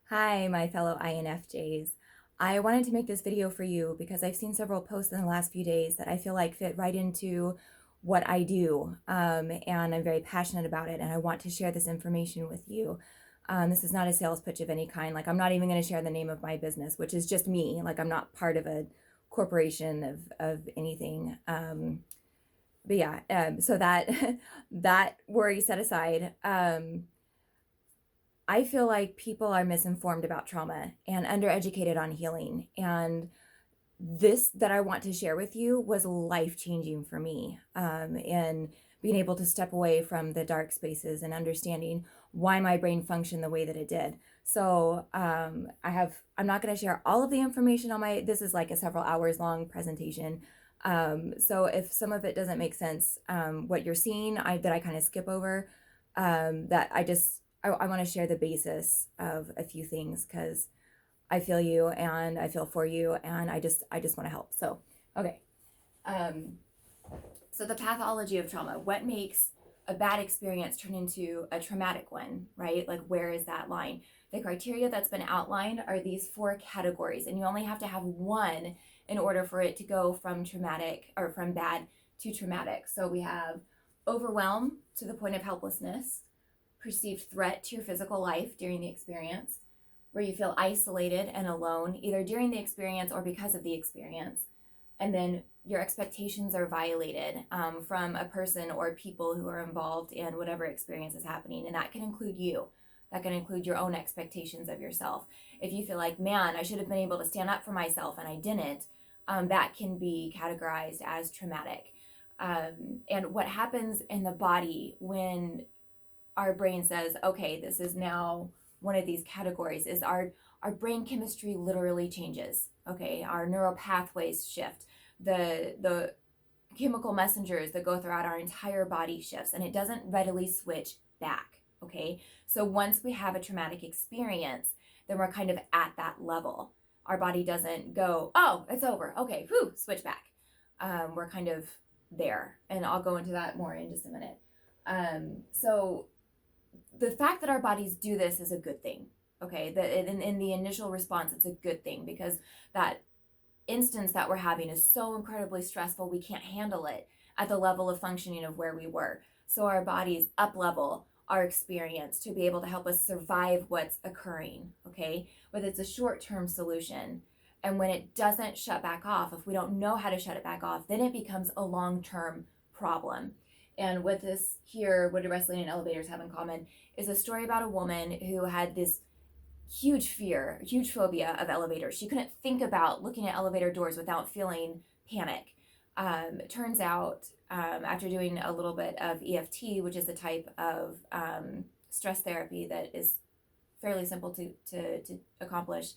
Hi, my fellow INFJs. I wanted to make this video for you because I've seen several posts in the last few days that I feel like fit right into what I do, and I'm very passionate about it, and I want to share this information with you. This is not a sales pitch of any kind. Like, I'm not even going to share the name of my business, which is just me. Like, I'm not part of a corporation of anything. But yeah, so that that worry set aside. I feel like people are misinformed about trauma and undereducated on healing. And this that I want to share with you was life changing for me, in being able to step away from the dark spaces and understanding why my brain functioned the way that it did. So I'm not going to share all of the information on this is like a several hours long presentation. So if some of it doesn't make sense, what you're seeing, that I kind of skip over, that I want to share the basis of a few things because I feel you and I feel for you and I just want to help. So, okay. Um, so the pathology of trauma, what makes a bad experience turn into a traumatic one, right? Like, where is that line? The criteria that's been outlined are these four categories, and you only have to have one in order for it to go from traumatic or from bad to traumatic. So we have overwhelm to the point of helplessness, perceived threat to your physical life during the experience, where you feel isolated and alone, either during the experience or because of the experience. And then your expectations are violated from a person or people who are involved in whatever experience is happening. And that can include you. That can include your own expectations of yourself. If you feel like, man, I should have been able to stand up for myself and I didn't, that can be categorized as traumatic. And what happens in the body when our brain says, okay, this is now one of these categories, is our brain chemistry literally changes. Okay, our neural pathways shift. The chemical messengers that go throughout our entire body shifts, and it doesn't readily switch back. Okay, so once we have a traumatic experience, then we're kind of at that level. Our body doesn't go, oh, it's over. Okay, whew, switch back. We're kind of there, and I'll go into that more in just a minute. So the fact that our bodies do this is a good thing. Okay, in the initial response, it's a good thing because that instance that we're having is so incredibly stressful, we can't handle it at the level of functioning of where we were. So our bodies up level our experience to be able to help us survive what's occurring. Okay, but it's a short-term solution. And when it doesn't shut back off, if we don't know how to shut it back off, then it becomes a long-term problem. And with this here, what do wrestling and elevators have in common is a story about a woman who had this huge fear, huge phobia of elevators. She couldn't think about looking at elevator doors without feeling panic. It turns out, after doing a little bit of EFT, which is a type of stress therapy that is fairly simple to accomplish,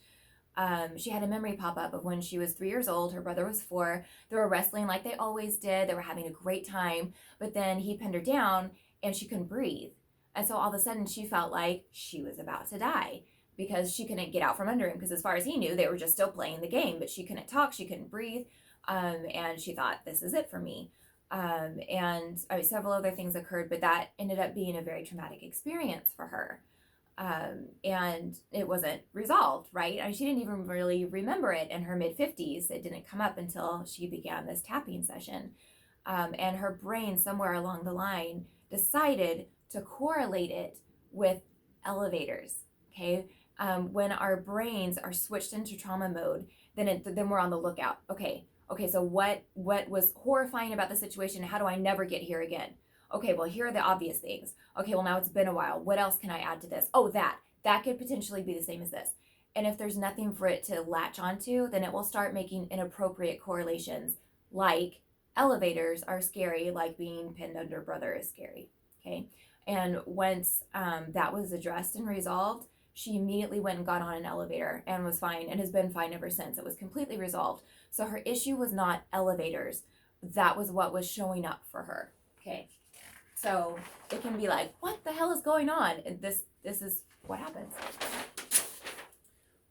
she had a memory pop up of when she was 3 years old. Her brother was 4. They were wrestling like they always did. They were having a great time. But then he pinned her down and she couldn't breathe. And so all of a sudden she felt like she was about to die because she couldn't get out from under him. Because as far as he knew, they were just still playing the game. But she couldn't talk. She couldn't breathe. And she thought, this is it for me. And several other things occurred. But that ended up being a very traumatic experience for her. And it wasn't resolved, right? She didn't even really remember it in her mid-50s. It didn't come up until she began this tapping session. And her brain, somewhere along the line, decided to correlate it with elevators, okay? When our brains are switched into trauma mode, then we're on the lookout. Okay, so what was horrifying about the situation? How do I never get here again? Okay, well, here are the obvious things. Okay, well, now it's been a while. What else can I add to this? Oh, that could potentially be the same as this. And if there's nothing for it to latch onto, then it will start making inappropriate correlations, like elevators are scary, like being pinned under brother is scary. Okay, and once that was addressed and resolved, she immediately went and got on an elevator and was fine and has been fine ever since. It was completely resolved. So her issue was not elevators. That was what was showing up for her. Okay. So it can be like, what the hell is going on? And this is what happens.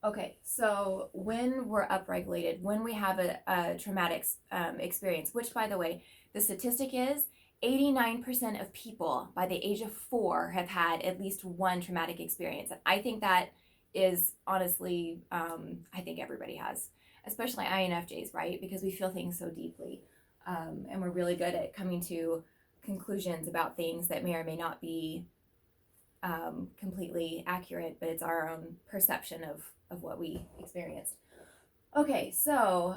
Okay, so when we're upregulated, when we have a traumatic experience, which, by the way, the statistic is 89% of people by the age of 4 have had at least one traumatic experience. And I think that is honestly, I think everybody has, especially INFJs, right? Because we feel things so deeply. And we're really good at coming to conclusions about things that may or may not be completely accurate, but it's our own perception of what we experienced. Okay, so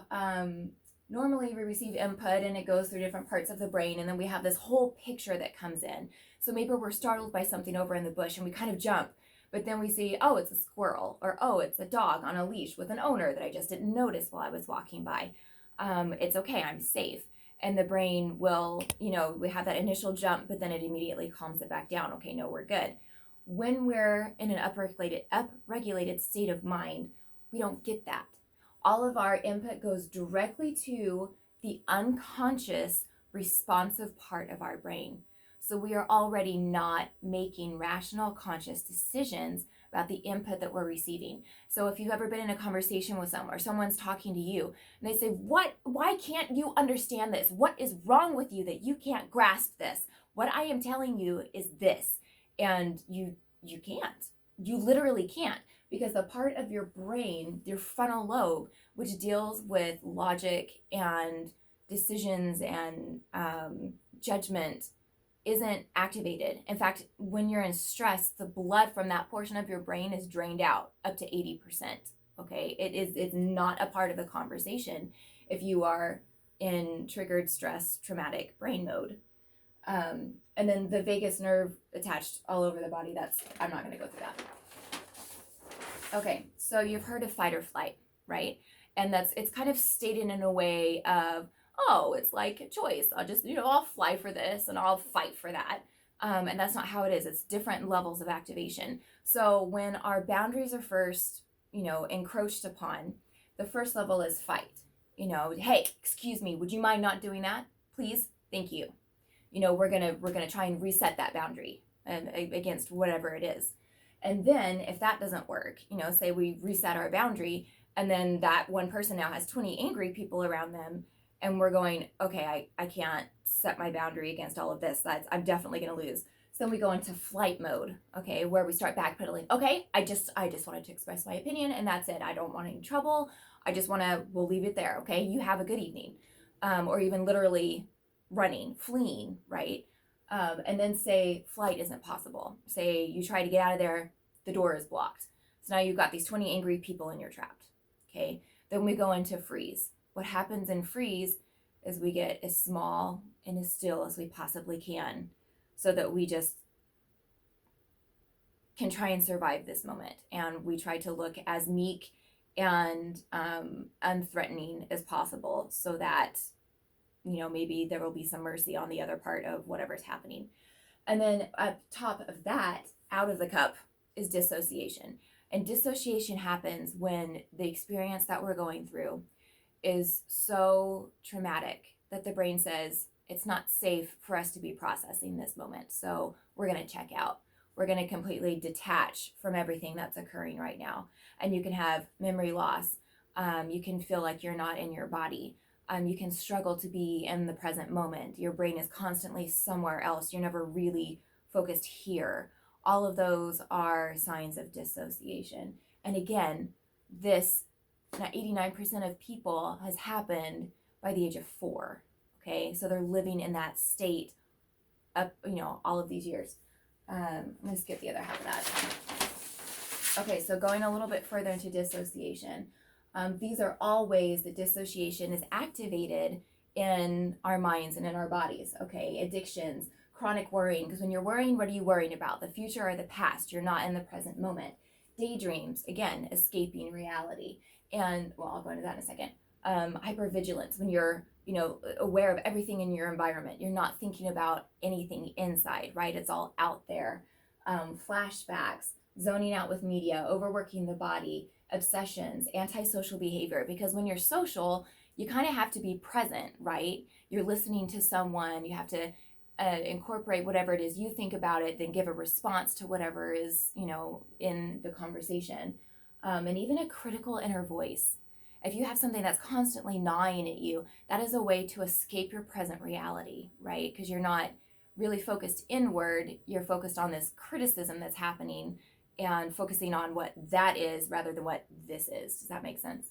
normally we receive input and it goes through different parts of the brain, and then we have this whole picture that comes in. So maybe we're startled by something over in the bush and we kind of jump, but then we see, oh, it's a squirrel, or oh, it's a dog on a leash with an owner that I just didn't notice while I was walking by. It's okay, I'm safe. And the brain will, we have that initial jump, but then it immediately calms it back down. Okay, no, we're good. When we're in an upregulated state of mind, we don't get that. All of our input goes directly to the unconscious responsive part of our brain. So we are already not making rational, conscious decisions about the input that we're receiving. So if you've ever been in a conversation with someone, or someone's talking to you and they say, why can't you understand this? What is wrong with you that you can't grasp this? What I am telling you is this. And you can't. You literally can't, because the part of your brain, your frontal lobe, which deals with logic and decisions and judgment, isn't activated. In fact, when you're in stress, the blood from that portion of your brain is drained out up to 80%. Okay, it's not a part of the conversation if you are in triggered stress traumatic brain mode. And then the vagus nerve attached all over the body, I'm not going to go through that. Okay, so you've heard of fight or flight, right? And it's kind of stated in a way of, oh, it's like a choice. I'll just, I'll fly for this and I'll fight for that. And that's not how it is. It's different levels of activation. So when our boundaries are first, encroached upon, the first level is fight. Hey, excuse me, would you mind not doing that? Please, thank you. We're gonna try and reset that boundary and against whatever it is. And then if that doesn't work, say we reset our boundary, and then that one person now has 20 angry people around them, and we're going, okay, I can't set my boundary against all of this. I'm definitely going to lose. So then we go into flight mode, okay, where we start backpedaling. Okay, I just wanted to express my opinion, and that's it. I don't want any trouble. We'll leave it there, okay? You have a good evening. Or even literally running, fleeing, right? And then say flight isn't possible. Say you try to get out of there, the door is blocked. So now you've got these 20 angry people and you're trapped, okay? Then we go into freeze. What happens in freeze is we get as small and as still as we possibly can, so that we just can try and survive this moment. And we try to look as meek and unthreatening as possible, so that, maybe there will be some mercy on the other part of whatever's happening. And then at top of that, out of the cup, is dissociation. And dissociation happens when the experience that we're going through is so traumatic that the brain says it's not safe for us to be processing this moment. So we're going to check out. We're going to completely detach from everything that's occurring right now. And you can have memory loss. You can feel like you're not in your body. You can struggle to be in the present moment. Your brain is constantly somewhere else. You're never really focused here. All of those are signs of dissociation. And again, this 89% of people has happened by the age of 4. Okay, so they're living in that state up, all of these years. I'm gonna skip the other half of that. Okay, so going a little bit further into dissociation. These are all ways that dissociation is activated in our minds and in our bodies. Okay, addictions, chronic worrying, because when you're worrying, what are you worrying about? The future or the past? You're not in the present moment. Daydreams, again, escaping reality. And, well, I'll go into that in a second. Hypervigilance, when you're, aware of everything in your environment. You're not thinking about anything inside, right? It's all out there. Flashbacks, zoning out with media, overworking the body, obsessions, antisocial behavior. Because when you're social, you kind of have to be present, right? You're listening to someone, you have to incorporate whatever it is you think about it, then give a response to whatever is, in the conversation. And even a critical inner voice. If you have something that's constantly gnawing at you, that is a way to escape your present reality, right? Because you're not really focused inward, you're focused on this criticism that's happening and focusing on what that is rather than what this is. Does that make sense?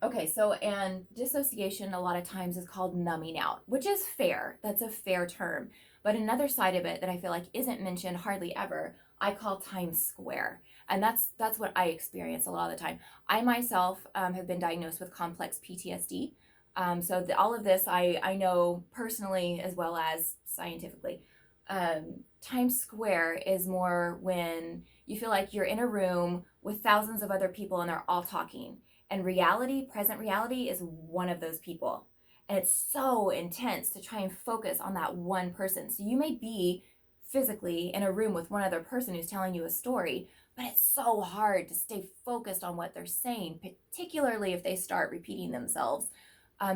Okay, so and dissociation a lot of times is called numbing out, which is fair. That's a fair term. But another side of it that I feel like isn't mentioned hardly ever, I call time square. And that's what I experience a lot of the time. I myself have been diagnosed with complex PTSD. All of this I know personally as well as scientifically. Time square is more when you feel like you're in a room with thousands of other people and they're all talking. And reality, present reality, is one of those people. And it's so intense to try and focus on that one person. So you may be physically in a room with one other person who's telling you a story, but it's so hard to stay focused on what they're saying, particularly if they start repeating themselves,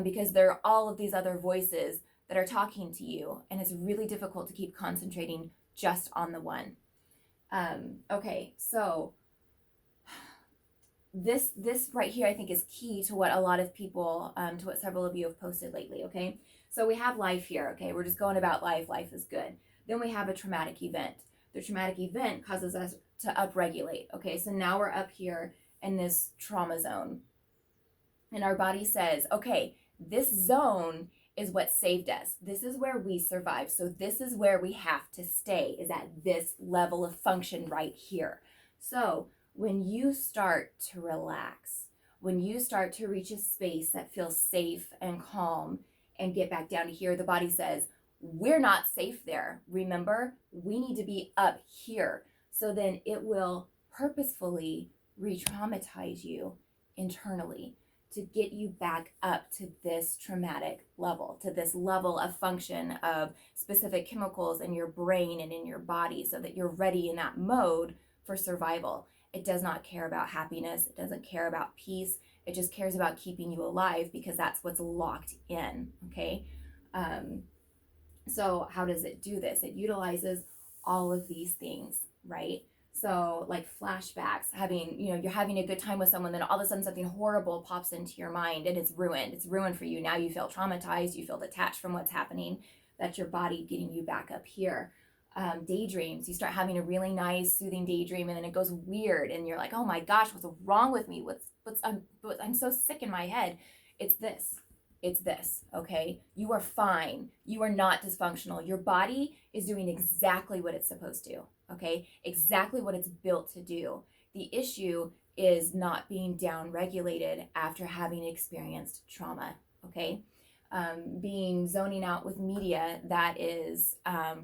because there are all of these other voices that are talking to you, and it's really difficult to keep concentrating just on the one. Okay, so this right here I think is key to what a lot of people, to what several of you have posted lately, okay? So we have life here, okay? We're just going about life. Life is good. Then we have a traumatic event. The traumatic event causes us to upregulate, okay? So now we're up here in this trauma zone. And our body says, okay, this zone is what saved us. This is where we survive. So this is where we have to stay, is at this level of function right here. So when you start to relax, when you start to reach a space that feels safe and calm and get back down to here, the body says, we're not safe there. Remember, we need to be up here. So then it will purposefully re-traumatize you internally to get you back up to this traumatic level, to this level of function of specific chemicals in your brain and in your body, so that you're ready in that mode for survival. It does not care about happiness. It doesn't care about peace. It just cares about keeping you alive, because that's what's locked in, okay? So how does it do this? It utilizes all of these things, right? So like flashbacks, you're having a good time with someone, then all of a sudden something horrible pops into your mind and it's ruined. It's ruined for you. Now you feel traumatized. You feel detached from what's happening. That's your body getting you back up here. Daydreams. You start having a really nice, soothing daydream, and then it goes weird, and you're like, "Oh my gosh, what's wrong with me? I'm so sick in my head." It's this. It's this. Okay, you are fine. You are not dysfunctional. Your body is doing exactly what it's supposed to. Okay, exactly what it's built to do. The issue is not being down regulated after having experienced trauma. Okay, being zoning out with media that is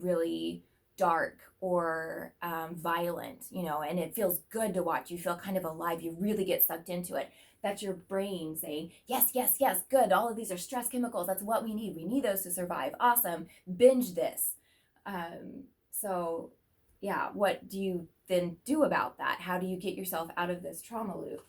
really dark or violent, and it feels good to watch. You feel kind of alive. You really get sucked into it. That's your brain saying, yes, yes, yes, good. All of these are stress chemicals. That's what we need. We need those to survive. Awesome. Binge this. So yeah, what do you then do about that? How do you get yourself out of this trauma loop?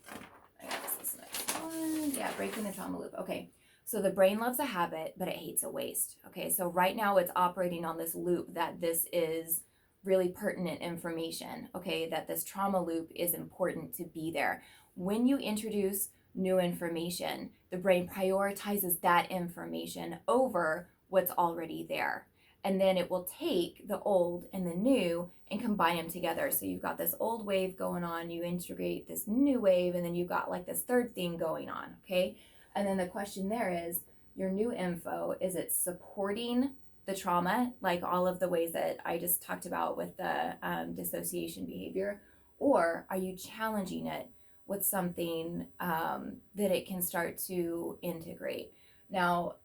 I got this next one. Yeah, breaking the trauma loop. Okay. So the brain loves a habit, but it hates a waste. Okay, so right now it's operating on this loop that this is really pertinent information, okay, that this trauma loop is important to be there. When you introduce new information, the brain prioritizes that information over what's already there. And then it will take the old and the new and combine them together. So you've got this old wave going on, you integrate this new wave, and then you've got like this third thing going on, okay? And then the question there is, your new info, is it supporting the trauma, like all of the ways that I just talked about with the dissociation behavior, or are you challenging it with something that it can start to integrate? Now,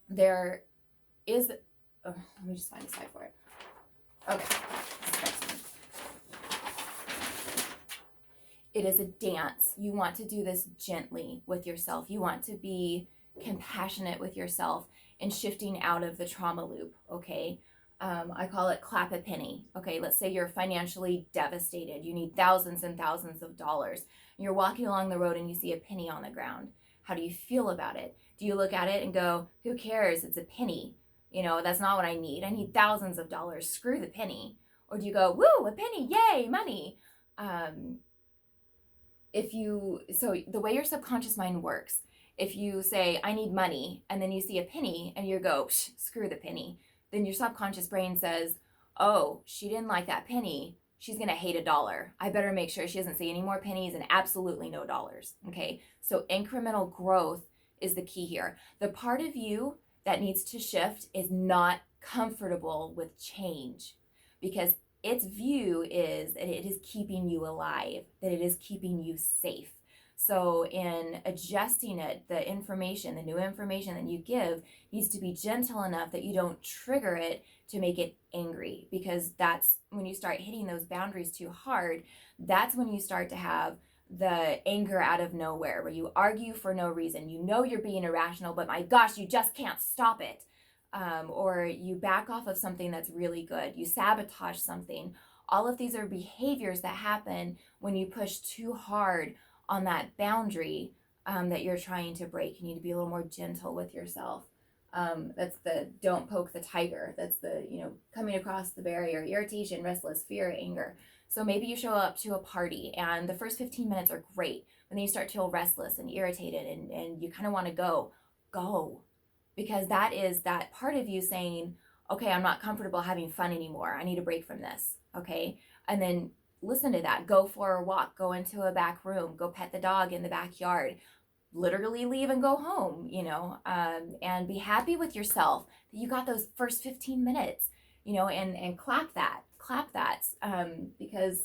there is, let me just find a slide for it. Okay. It is a dance. You want to do this gently with yourself. You want to be compassionate with yourself and shifting out of the trauma loop, okay? I call it clap a penny. Okay, let's say you're financially devastated. You need thousands and thousands of dollars. You're walking along the road and you see a penny on the ground. How do you feel about it? Do you look at it and go, who cares? It's a penny. That's not what I need. I need thousands of dollars. Screw the penny. Or do you go, woo, a penny, yay, money? So the way your subconscious mind works, if you say, I need money, and then you see a penny and you go, screw the penny, then your subconscious brain says, oh, she didn't like that penny, she's going to hate $1. I better make sure she doesn't see any more pennies and absolutely no dollars. Okay. So incremental growth is the key here. The part of you that needs to shift is not comfortable with change, because its view is that it is keeping you alive, that it is keeping you safe. So in adjusting it, the information, the new information that you give needs to be gentle enough that you don't trigger it to make it angry, because that's when you start hitting those boundaries too hard. That's when you start to have the anger out of nowhere, where you argue for no reason. You know you're being irrational, but my gosh, you just can't stop it. Or you back off of something that's really good. You sabotage something. All of these are behaviors that happen when you push too hard on that boundary that you're trying to break. You need to be a little more gentle with yourself. That's the don't poke the tiger. That's the, coming across the barrier, irritation, restless, fear, anger. So maybe you show up to a party and the first 15 minutes are great. But then you start to feel restless and irritated and you kind of want to go. Because that is that part of you saying, okay, I'm not comfortable having fun anymore. I need a break from this. Okay. And then listen to that. Go for a walk, go into a back room, go pet the dog in the backyard, literally leave and go home, and be happy with yourself that you got those first 15 minutes, and clap that, because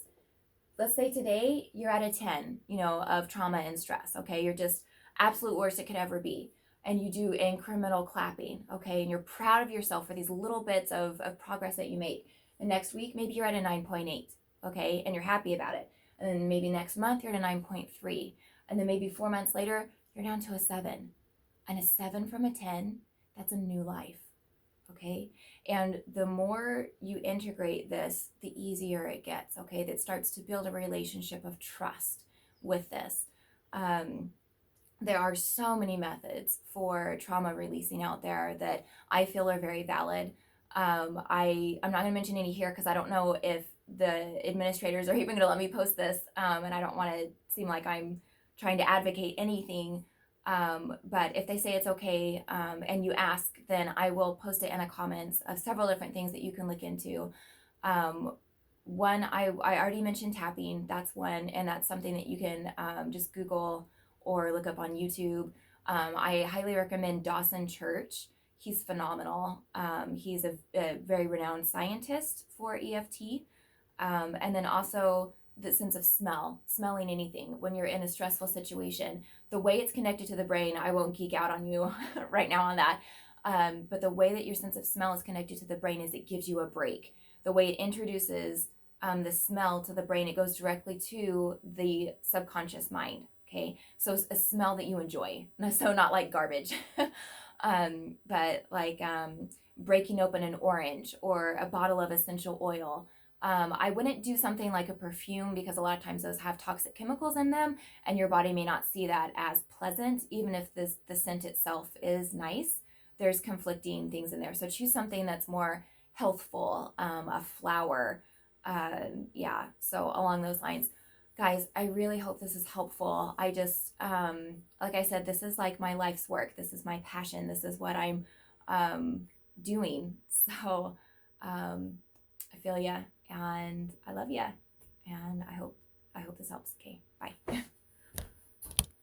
let's say today you're at a 10, of trauma and stress. Okay. You're just absolute worst it could ever be. And you do incremental clapping. Okay. And you're proud of yourself for these little bits of progress that you make. And next week, maybe you're at a 9.8. Okay. And you're happy about it. And then maybe next month you're at a 9.3. And then maybe 4 months later, you're down to a 7. And a 7 from a 10, that's a new life. Okay. And the more you integrate this, the easier it gets. Okay. That starts to build a relationship of trust with this. There are so many methods for trauma releasing out there that I feel are very valid. I'm not going to mention any here because I don't know if the administrators are even going to let me post this, and I don't want to seem like I'm trying to advocate anything. But if they say it's okay, and you ask, then I will post it in the comments of several different things that you can look into. One, I already mentioned tapping. That's one, and that's something that you can just Google or look up on YouTube. I highly recommend Dawson Church. He's phenomenal. He's a very renowned scientist for EFT. And then also the sense of smelling anything when you're in a stressful situation. The way it's connected to the brain, I won't geek out on you right now on that. But the way that your sense of smell is connected to the brain is it gives you a break. The way it introduces the smell to the brain, it goes directly to the subconscious mind. Okay, so a smell that you enjoy, so not like garbage, but like breaking open an orange or a bottle of essential oil. I wouldn't do something like a perfume because a lot of times those have toxic chemicals in them and your body may not see that as pleasant, even if the scent itself is nice. There's conflicting things in there. So choose something that's more healthful, a flower. So along those lines. Guys, I really hope this is helpful. I just, like I said, this is like my life's work. This is my passion. This is what I'm doing. So I feel ya and I love ya. And I hope this helps. Okay, bye.